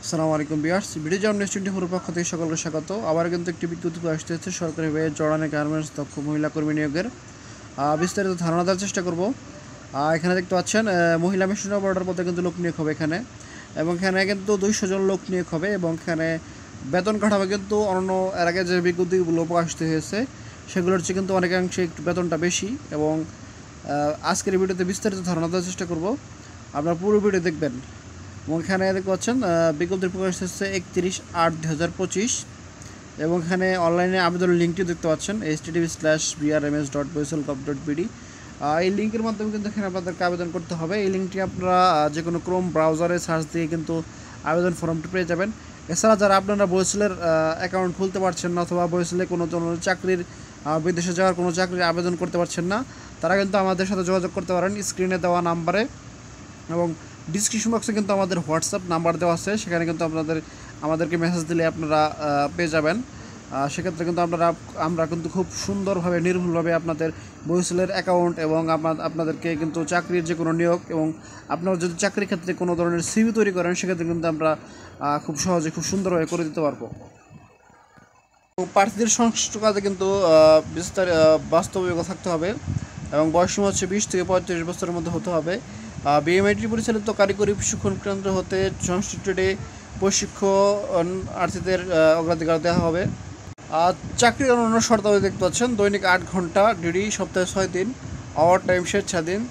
আসসালামু আলাইকুম viewers, video job news 24 পক্ষ থেকে সকলকে স্বাগত। আবার কিন্তু একটি বিজ্ঞপ্তি আসতে হচ্ছে সরকারিভাবে জড়ানে গার্মেন্টস দক্ষ মহিলা কর্মী নিয়োগের। বিস্তারিত ধারণা দেওয়ার চেষ্টা করব। এখানে দেখতে পাচ্ছেন মহিলা মেশিন অপারেটর পদে কিন্তু লোক নিয়োগ হবে এখানে, এবং এখানে কিন্তু 200 জন লোক নিয়োগ হবে, এবং এখানে বেতন কাঠামো কিন্তু অন্য এর আগে যে বিজ্ঞপ্তিগুলো প্রকাশিত হয়েছে সেগুলোর চেয়ে কিন্তু অনেকাংশে একটু বেতনটা বেশি। এবং আজকের ভিডিওতে বিস্তারিত ধারণা দেওয়ার চেষ্টা করব, আপনারা পুরো ভিডিও দেখবেন। এবং এখানে দেখতে পাচ্ছেন বিজ্ঞপ্তি প্রকাশ হচ্ছে 31/8/2025, এবং এখানে অনলাইনে আবেদনের লিঙ্কটি দেখতে পাচ্ছেন http://brms.boisal.gov.bd। এই লিঙ্কের মাধ্যমে কিন্তু এখানে আপনাদেরকে আবেদন করতে হবে। এই লিঙ্কটি আপনারা যে কোনো ক্রোম ব্রাউজারে সার্চ দিয়ে কিন্তু আবেদন ফর্মটি পেয়ে যাবেন। এছাড়া যারা আপনারা বইসেলের অ্যাকাউন্ট খুলতে পারছেন না, অথবা বইসেলে কোনো চাকরির বিদেশে যাওয়ার কোনো চাকরির আবেদন করতে পারছেন না, তারা কিন্তু আমাদের সাথে যোগাযোগ করতে পারেন স্ক্রিনে দেওয়া নাম্বারে, এবং ডিসক্রিপশন বক্সে কিন্তু আমাদের হোয়াটসঅ্যাপ নাম্বার দেওয়া আছে, সেখানে কিন্তু আমাদেরকে মেসেজ দিলে আপনারা পেয়ে যাবেন। সেক্ষেত্রে কিন্তু আমরা কিন্তু খুব সুন্দরভাবে নির্ভুলভাবে আপনাদের বইসেলের অ্যাকাউন্ট এবং আপনাদেরকে কিন্তু চাকরির যে কোনো নিয়োগ, এবং আপনারা যদি চাকরির ক্ষেত্রে কোনো ধরনের সিভি তৈরি করেন সেক্ষেত্রে কিন্তু আমরা খুব সহজে খুব সুন্দরভাবে করে দিতে পারবো। প্রার্থীদের সংশ্লিষ্ট কাজে কিন্তু বাস্তবিক থাকতে হবে, এবং বয়সসীমা হচ্ছে 20 থেকে 35 বছরের মধ্যে হতে হবে। বিএমআইটি পরিচালিত কারিগরি প্রশিক্ষণ কেন্দ্র হতে সংশ্লিষ্ট প্রশিক্ষণার্থীদের অগ্রাধিকার দেওয়া হবে। চাকরির অন্যান্য শর্তাবলী দেখতে পাচ্ছেন: দৈনিক 8 ঘন্টা ডিউটি, সপ্তাহে 6 দিন, ওভার টাইম স্বেচ্ছাধীন,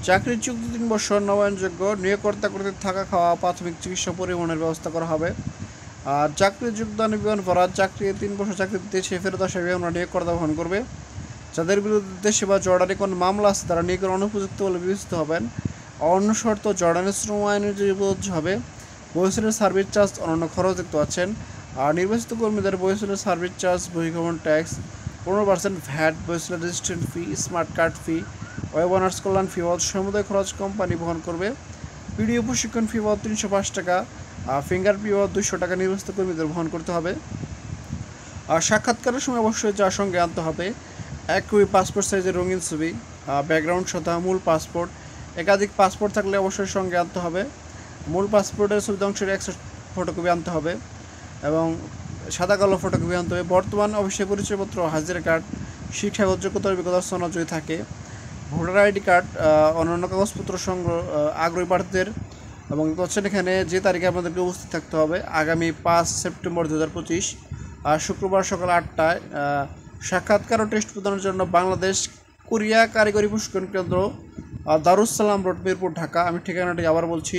চাকরির চুক্তি 3 বছর, নবায়নযোগ্য, নিয়োগকর্তা কর্তৃক থাকা খাওয়া, প্রাথমিক চিকিৎসা পরিবহনের ব্যবস্থা করা হবে। আর চাকরির যোগদান বিবরণ করা: চাকরি 3 বছর চাকরিতে দেশে ফেরত আসা আমরা নিয়োগকর্তা বহন করবে। যাদের বিরুদ্ধে দেশে বা জর্ডানে কোনো মামলা আছে তারা নিয়োগের অনুপযুক্ত বলে বিবেচিত হবেন। অন্য শর্ত: জর্ডানের শ্রম আইনের যে প্রযোজ্য হবে। বহিঃশূল্যের সার্ভিস চার্জ, অন্যান্য খরচ দেখতে পাচ্ছেন। আর নির্বাচিত কর্মীদের বহিঃশূল্যের সার্ভিস চার্জ, বহিঃগমন ট্যাক্স, 15% ভ্যাট, বহিঃশূল্য registration fee, smart card fee, wage earners কল্যাণ ফি বাবদ সমুদায় খরচ কোম্পানি বহন করবে। পিডিও প্রশিক্ষণ ফি বাবদ 305 টাকা, ফিঙ্গার ফি বাবদ 200 টাকা নির্বাচিত কর্মীদের বহন করতে হবে। আর সাক্ষাৎকারের সময় অবশ্যই যার সঙ্গে আনতে হবে: 1 কপি পাসপোর্ট সাইজের রঙিন ছবি, ব্যাকগ্রাউন্ড সহ মূল পাসপোর্ট, একাধিক পাসপোর্ট থাকলে অবশ্যই সঙ্গে আনতে হবে। মূল পাসপোর্টের ছবি অংশের 100 ফটোকপি আনতে হবে, এবং সাদা কালো ফটোকপি আনতে হবে। বর্তমান অফিসে পরিচয়পত্র, হাজিরা কার্ড, শিক্ষাগত যোগ্যতার অভিজ্ঞতা সনদ যদি থাকে, ভোটার আইডি কার্ড, অন্যান্য কাগজপত্র সংগ্রহ আগ্রহী প্রার্থীদের। এবং হচ্ছেন এখানে যে তারিখে আপনাদেরকে উপস্থিত থাকতে হবে: আগামী 5 সেপ্টেম্বর 2025, শুক্রবার সকাল 8টায়। সাক্ষাৎকার ও টেস্ট প্রদানের জন্য বাংলাদেশ কোরিয়া কারিগরি প্রশিক্ষণ কেন্দ্র, দারুস সালাম রোড, মিরপুর, ঢাকা। আমি ঠিকানাটি আবার বলছি: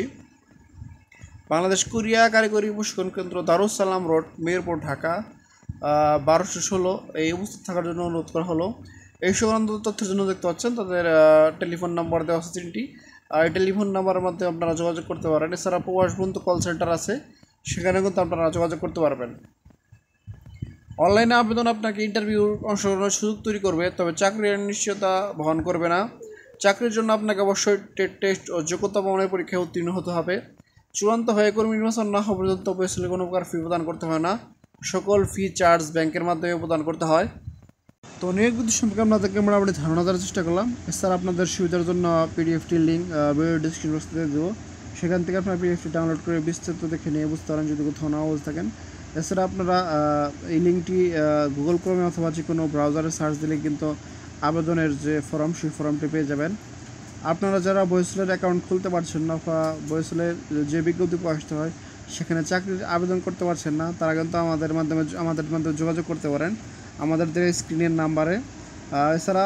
বাংলাদেশ কোরিয়া কারিগরি প্রশিক্ষণ কেন্দ্র, দারুস সালাম রোড, মিরপুর, ঢাকা 1216। এই উপস্থিত থাকার জন্য অনুরোধ করা হলো। এই সংক্রান্ত তথ্যের জন্য দেখতে পাচ্ছেন তাদের টেলিফোন নাম্বার দেওয়া আছে 3টি। এই টেলিফোন নাম্বারের মাধ্যমে আপনারা যোগাযোগ করতে পারেন। এছাড়া প্রবাস বন্ধু কল সেন্টার আছে, সেখানে কিন্তু আপনারা যোগাযোগ করতে পারবেন। অনলাইনে আবেদন আপনাকে ইন্টারভিউর অংশগ্রহণের সুযোগ তৈরি করবে, তবে চাকরির নিশ্চয়তা বহন করবে না। চাকরির জন্য আপনাকে অবশ্যই টেস্ট ও যোগ্যতা প্রমাণের পরীক্ষায় উত্তীর্ণ হতে হবে। চূড়ান্ত হয়ে কর্মী নির্বাচন না হওয়া পর্যন্ত বইসেলে কোনো প্রকার ফি প্রদান করতে হয় না। সকল ফি চার্জ ব্যাংকের মাধ্যমে প্রদান করতে হয়। তো নিয়োগ বিধি সম্পর্কে আপনাদেরকে মোটামুটি ধারণা দেওয়ার চেষ্টা করলাম। এছাড়া আপনাদের সুবিধার জন্য পিডিএফটির লিঙ্ক ভিডিও ডিসক্রিপশন বক্সে দিয়ে দেবো, সেখান থেকে আপনারা পিডিএফটি ডাউনলোড করে বিস্তারিত দেখে নিয়ে বুঝতে পারেন যদি কোথাও না বুঝে থাকেন। এছাড়া আপনারা এই লিঙ্কটি গুগল ক্রোমে অথবা যে কোনো ব্রাউজারে সার্চ দিলে কিন্তু আবেদনের যে ফর্ম সেই ফর্মটি পেয়ে যাবেন। আপনারা যারা বইসেলের অ্যাকাউন্ট খুলতে পারছেন না, বা বইসেলের যে বিজ্ঞপ্তি প্রকাশিত হয় সেখানে চাকরির আবেদন করতে পারছেন না, তারা কিন্তু আমাদের মাধ্যমে যোগাযোগ করতে পারেন আমাদের স্ক্রিনের নাম্বারে। এছাড়া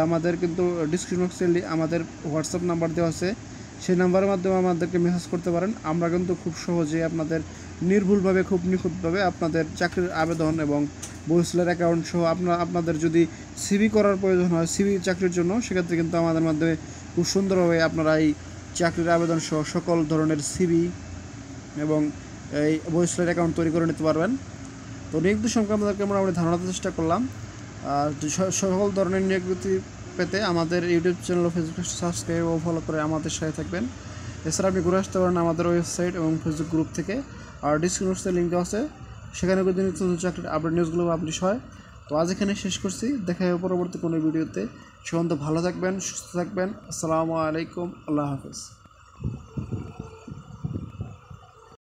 আমাদের কিন্তু ডিসক্রিপশন বক্সে আমাদের হোয়াটসঅ্যাপ নাম্বার দেওয়া আছে, সেই নাম্বারের মাধ্যমে আমাদেরকে মেসেজ করতে পারেন। আমরা কিন্তু খুব সহজে আপনাদের নির্ভুলভাবে খুব নিখুঁতভাবে আপনাদের চাকরির আবেদন এবং বইসেলের অ্যাকাউন্ট সহ আপনাদের যদি সিভি করার প্রয়োজন হয় সিভি চাকরির জন্য, সেক্ষেত্রে কিন্তু আমাদের মাধ্যমে খুব সুন্দরভাবে আপনারা এই চাকরির আবেদন সহ সকল ধরনের সিভি এবং এই বইসেলের অ্যাকাউন্ট তৈরি করে নিতে পারবেন। তো নিয়োগ সম্পর্কে আমাদেরকে মোটামুটি ধারণা চেষ্টা করলাম। আর সকল ধরনের নিয়োগ পেতে আমাদের ইউটিউব চ্যানেল ও ফেসবুক সাবস্ক্রাইব ও ফলো করে আমাদের সাথে থাকবেন। এছাড়া আপনি ঘুরে আসতে পারেন আমাদের ওয়েবসাইট এবং ফেসবুক গ্রুপ থেকে। আর ডিসক্রিপশনে লিঙ্ক দেওয়া আছে, সেখানে নতুন চাকরির আপডেট নিউজগুলো পাবলিশ হয়। তো আজ এখানে শেষ করছি, দেখা হবে পরবর্তী কোনো ভিডিওতে। সে পর্যন্ত ভালো থাকবেন, সুস্থ থাকবেন। আসসালামু আলাইকুম, আল্লাহ হাফেজ।